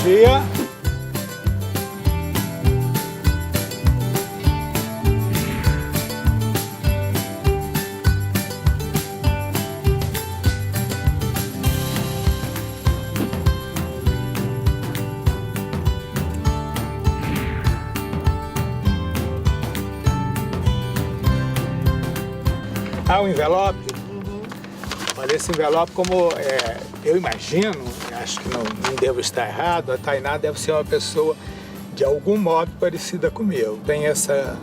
dia. Ah, o envelope. Olha, esse envelope, como eu imagino, acho que não devo estar errado, a Tainá deve ser uma pessoa de algum modo parecida comigo. Tem essa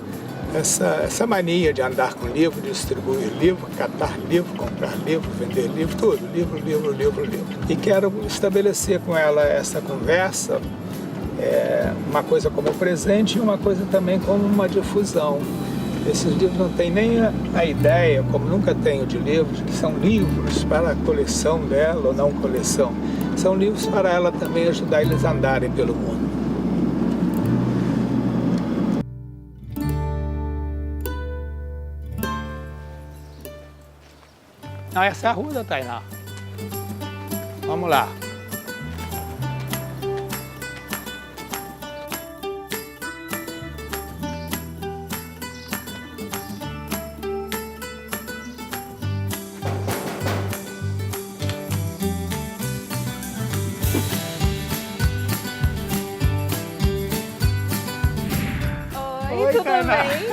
mania de andar com livro, de distribuir livro, catar livro, comprar livro, vender livro, tudo. Livro, livro, livro, livro. E quero estabelecer com ela essa conversa, uma coisa como presente e uma coisa também como uma difusão. Esses livros não têm nem a ideia, como nunca tenho de livros, que são livros para a coleção dela ou não coleção. São livros para ela também ajudar eles a andarem pelo mundo. Não, essa é a rua da Tainá. Vamos lá. Oi, tudo Tainá. bem?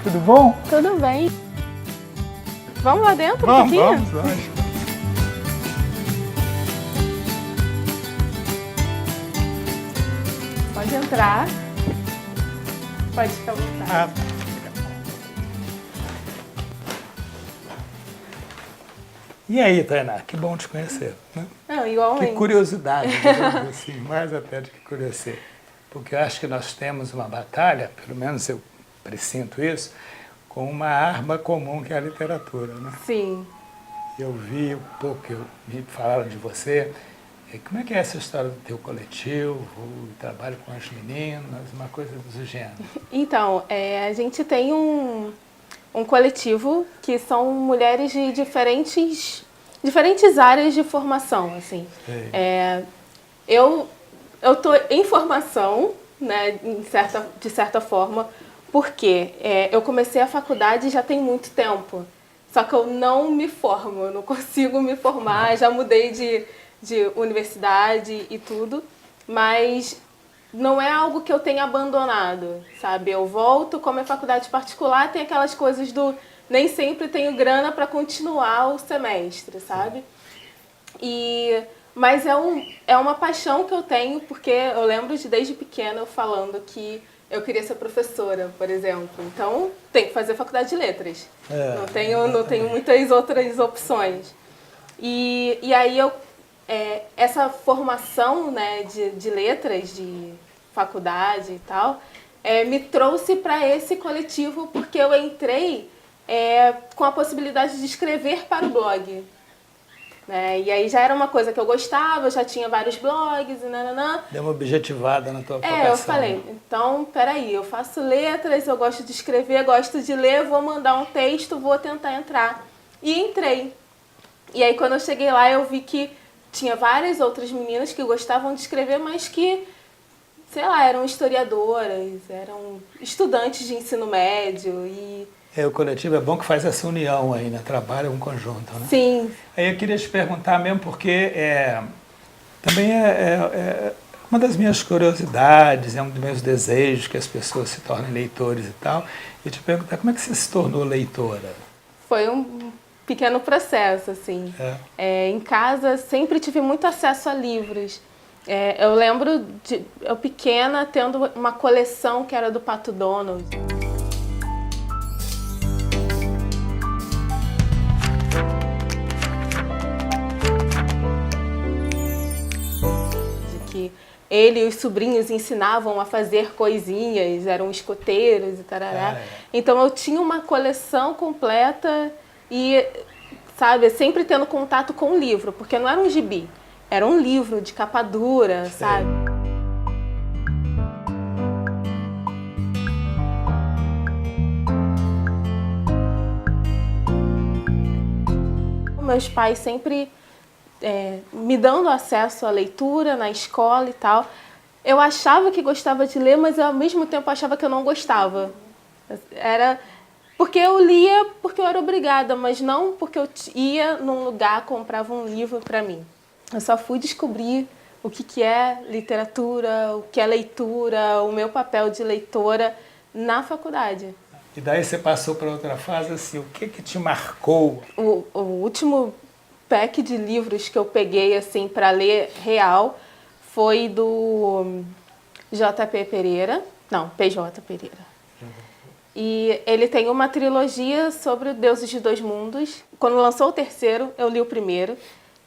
Tudo bom? Tudo bem. Vamos lá dentro um Vamos, pouquinho? vamos, lógico. Pode entrar. Pode ficar à vontade. Ah, e aí, Tainá, que bom te conhecer, né? Não, Que igualmente. curiosidade, digamos assim, mais até do que conhecer. Porque eu acho que nós temos uma batalha, pelo menos eu pressinto isso, com uma arma comum que é a literatura, né? Sim. Eu vi um pouco que me falaram de você. Como é que é essa história do teu coletivo, o trabalho com as meninas, uma coisa do gênero? Então, a gente tem um coletivo que são mulheres de diferentes áreas de formação, assim. Sei. Eu tô em formação, né, de certa forma, porque eu comecei a faculdade já tem muito tempo. Só que eu não me formo, eu não consigo me formar, já mudei de universidade e tudo, mas não é algo que eu tenha abandonado, sabe? Eu volto, como é faculdade particular, tem aquelas coisas do nem sempre tenho grana para continuar o semestre, sabe? Mas é uma paixão que eu tenho, porque eu lembro de desde pequena eu falando que eu queria ser professora, por exemplo. Então, tem que fazer faculdade de letras. Não tenho muitas outras opções. E aí essa formação, né, de letras, de faculdade e tal, me trouxe para esse coletivo porque eu entrei com a possibilidade de escrever para o blog. E aí já era uma coisa que eu gostava, eu já tinha vários blogs e nananã. Deu uma objetivada na tua vocação. Eu falei, então, peraí, eu faço letras, eu gosto de escrever, gosto de ler, vou mandar um texto, vou tentar entrar. E entrei. E aí quando eu cheguei lá eu vi que tinha várias outras meninas que gostavam de escrever, mas que, sei lá, eram historiadoras, eram estudantes de ensino médio e... O coletivo é bom que faz essa união aí, né? Trabalha um conjunto, né? Sim. Aí eu queria te perguntar mesmo, porque também é uma das minhas curiosidades, é um dos meus desejos que as pessoas se tornem leitores e tal, e te perguntar como é que você se tornou leitora? Foi um pequeno processo, assim. Em casa sempre tive muito acesso a livros. Eu lembro de eu pequena tendo uma coleção que era do Pato Donald. Que ele e os sobrinhos ensinavam a fazer coisinhas, eram escoteiros e tarará. Então eu tinha uma coleção completa e, sabe, sempre tendo contato com o livro, porque não era um gibi, era um livro de capa dura, sabe? meus pais sempre me dando acesso à leitura na escola e tal. Eu achava que gostava de ler, mas ao mesmo tempo achava que eu não gostava. Era porque eu lia porque eu era obrigada, mas não porque eu ia num lugar, comprava um livro para mim. Eu só fui descobrir o que é literatura, o que é leitura, o meu papel de leitora na faculdade. E daí você passou para outra fase, assim, o que te marcou? O último pack de livros que eu peguei assim para ler real foi do J.P. Pereira, não, P.J. Pereira. E ele tem uma trilogia sobre Deuses de Dois Mundos. Quando lançou o terceiro, eu li o primeiro.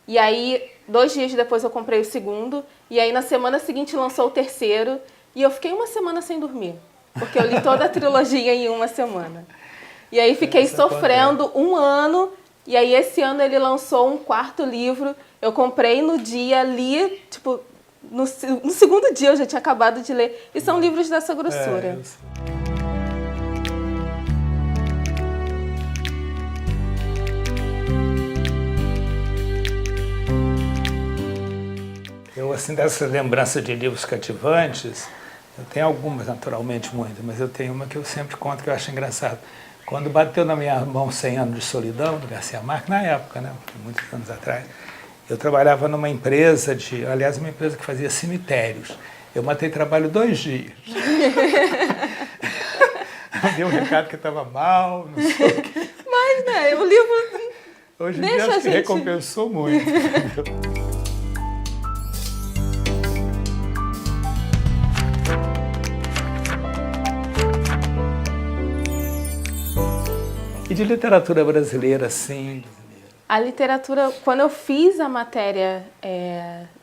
E aí, 2 dias depois, eu comprei o segundo. E aí, na semana seguinte, lançou o terceiro. E eu fiquei uma semana sem dormir. Porque eu li toda a trilogia em uma semana. E aí, fiquei sofrendo um ano. E aí, esse ano, ele lançou um 4º livro. Eu comprei no dia, li, tipo, no segundo dia eu já tinha acabado de ler. E são livros dessa grossura. Eu, assim, dessas lembranças de livros cativantes, eu tenho algumas, naturalmente, muitas, mas eu tenho uma que eu sempre conto que eu acho engraçado. Quando bateu na minha mão 100 Anos de Solidão, do Garcia Marques, na época, né, muitos anos atrás, eu trabalhava numa empresa aliás, uma empresa que fazia cemitérios. Eu matei trabalho 2 dias. Deu um recado que estava mal, não sei o quê. Mas, né, o livro hoje em dia acho que recompensou muito. Entendeu? E de literatura brasileira, sim? A literatura, quando eu fiz a matéria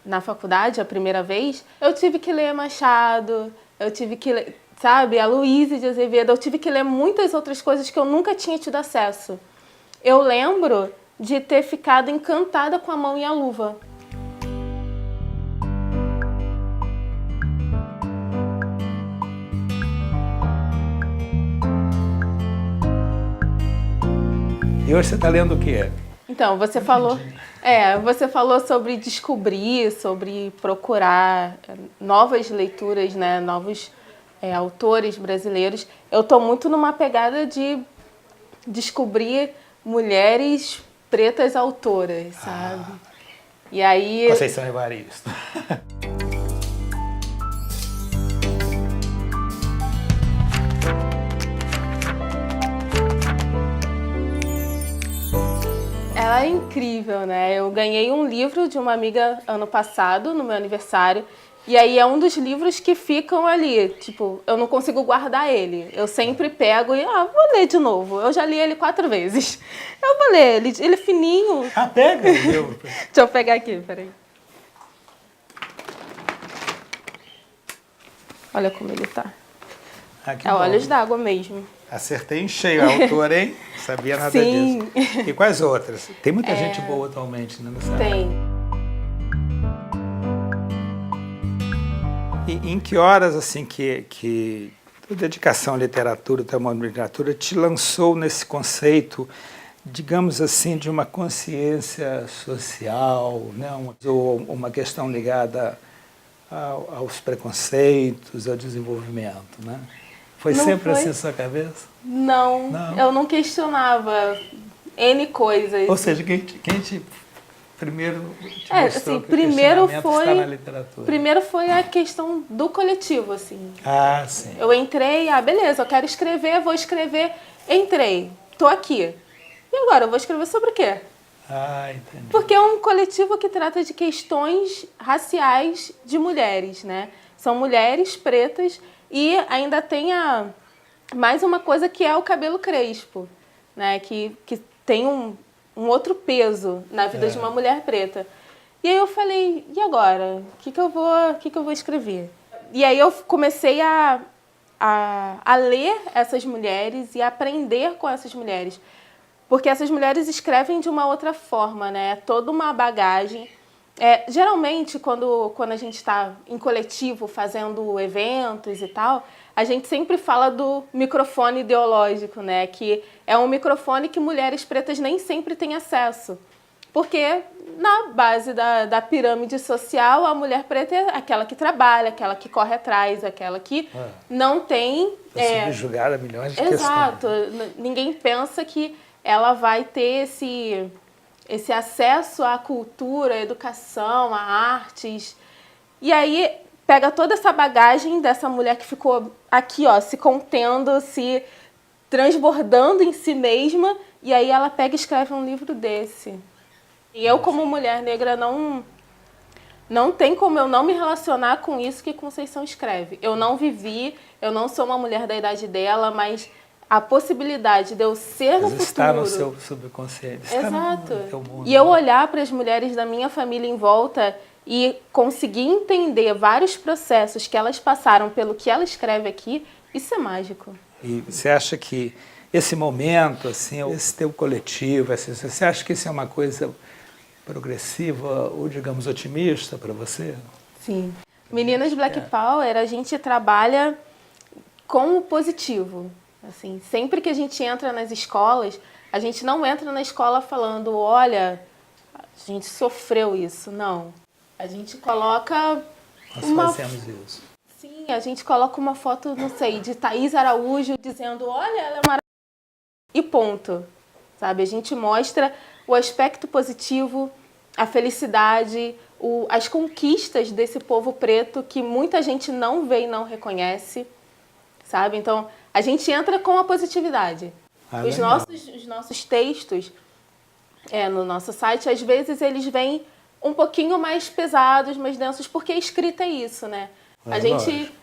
na faculdade, a primeira vez, eu tive que ler Machado, eu tive que ler, sabe, a Luísa de Azevedo, eu tive que ler muitas outras coisas que eu nunca tinha tido acesso. Eu lembro de ter ficado encantada com A Mão e a Luva. E hoje você está lendo o quê? Então, você falou sobre descobrir, sobre procurar novas leituras, né, novos autores brasileiros. Eu estou muito numa pegada de descobrir mulheres pretas autoras, sabe? E aí... Conceição Evaristo. Ela é incrível, né? Eu ganhei um livro de uma amiga ano passado, no meu aniversário, e aí é um dos livros que ficam ali, tipo, eu não consigo guardar ele. Eu sempre pego e, vou ler de novo. Eu já li ele 4 vezes. Eu vou ler, ele é fininho. Pega o livro. Deixa eu pegar aqui, peraí. Olha como ele tá. Que é bom. Olhos d'Água mesmo. Acertei em cheio a autora, hein? Sabia nada Sim. disso. E quais outras? Tem muita gente boa atualmente, né? Tem. E em que horas, assim, que a dedicação à literatura, o amor à literatura, te lançou nesse conceito, digamos assim, de uma consciência social, né? Ou uma questão ligada aos preconceitos, ao desenvolvimento, né? Foi sempre assim na sua cabeça? Não, eu não questionava N coisas. Ou seja, quem te primeiro te mostrou assim, que o questionamento está na literatura? Primeiro foi a questão do coletivo, assim. Sim. Eu entrei, beleza, eu quero escrever, vou escrever. Entrei, tô aqui. E agora, eu vou escrever sobre o quê? Entendi. Porque é um coletivo que trata de questões raciais de mulheres, né? São mulheres pretas. E ainda tem mais uma coisa que é o cabelo crespo, né? Que tem um outro peso na vida de uma mulher preta. E aí eu falei, e agora? O que eu vou escrever? E aí eu comecei a ler essas mulheres e a aprender com essas mulheres. Porque essas mulheres escrevem de uma outra forma, né? Toda uma bagagem. Geralmente, quando a gente está em coletivo fazendo eventos e tal, a gente sempre fala do microfone ideológico, né? Que é um microfone que mulheres pretas nem sempre têm acesso. Porque na base da pirâmide social, a mulher preta é aquela que trabalha, aquela que corre atrás, aquela que não tem... É subjugada a milhões de exato, questões. Ninguém pensa que ela vai ter esse acesso à cultura, à educação, a artes. E aí pega toda essa bagagem dessa mulher que ficou aqui, ó, se contendo, se transbordando em si mesma, e aí ela pega e escreve um livro desse. E eu, como mulher negra, não tem como eu não me relacionar com isso que Conceição escreve. Eu não vivi, eu não sou uma mulher da idade dela, mas a possibilidade de eu ser no futuro... Está no seu subconsciente, está no teu mundo. E eu olhar para as mulheres da minha família em volta e conseguir entender vários processos que elas passaram pelo que ela escreve aqui, isso é mágico. E você acha que esse momento, assim, esse teu coletivo, assim, você acha que isso é uma coisa progressiva ou, digamos, otimista para você? Sim. Meninas Black Power, a gente trabalha com o positivo. Assim, sempre que a gente entra nas escolas, a gente não entra na escola falando, olha, a gente sofreu isso. Não. A gente coloca... Nós fazemos isso. Sim, a gente coloca uma foto, não sei, de Thaís Araújo dizendo, olha, ela é maravilhosa. E ponto. Sabe? A gente mostra o aspecto positivo, a felicidade, as conquistas desse povo preto que muita gente não vê e não reconhece. Sabe? Então, a gente entra com a positividade. Os nossos textos no nosso site, às vezes, eles vêm um pouquinho mais pesados, mais densos, porque a escrita é isso, né?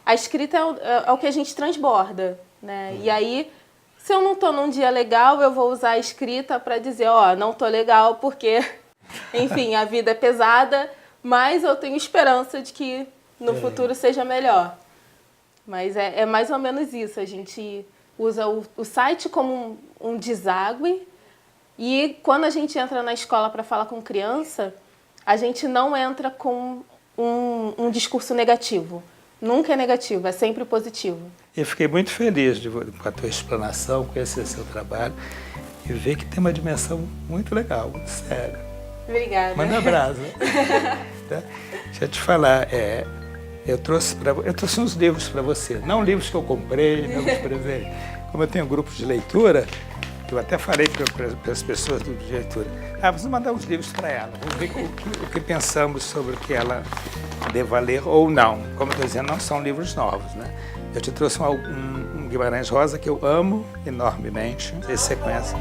A escrita é o que a gente transborda, né? E aí, se eu não estou num dia legal, eu vou usar a escrita para dizer, ó, não estou legal porque, enfim, a vida é pesada, mas eu tenho esperança de que no futuro seja melhor. Mas é mais ou menos isso, a gente usa o site como um deságue e quando a gente entra na escola para falar com criança, a gente não entra com um discurso negativo. Nunca é negativo, é sempre positivo. Eu fiquei muito feliz com a tua explanação, conhecer seu trabalho e ver que tem uma dimensão muito legal, muito séria. Obrigada. Manda brasa. Tá? Deixa eu te falar, eu trouxe uns livros para você, não livros que eu comprei, não os presentes. Como eu tenho grupos de leitura, eu até falei para as pessoas do grupo de leitura, vamos mandar uns livros para ela, vamos ver o que pensamos sobre o que ela deva ler ou não. Como eu estou dizendo, não são livros novos, né? Eu te trouxe um Guimarães Rosa que eu amo enormemente, não sei se você conhece.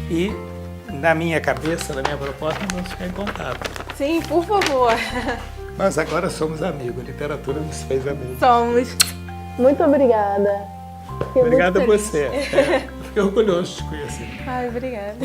E na minha cabeça, na minha proposta, vamos ficar em contato. Sim, por favor. Mas agora somos amigos, a literatura nos fez amigos. Somos. Muito obrigada. Obrigada a você. Eu fiquei orgulhoso de te conhecer. Ai, obrigada.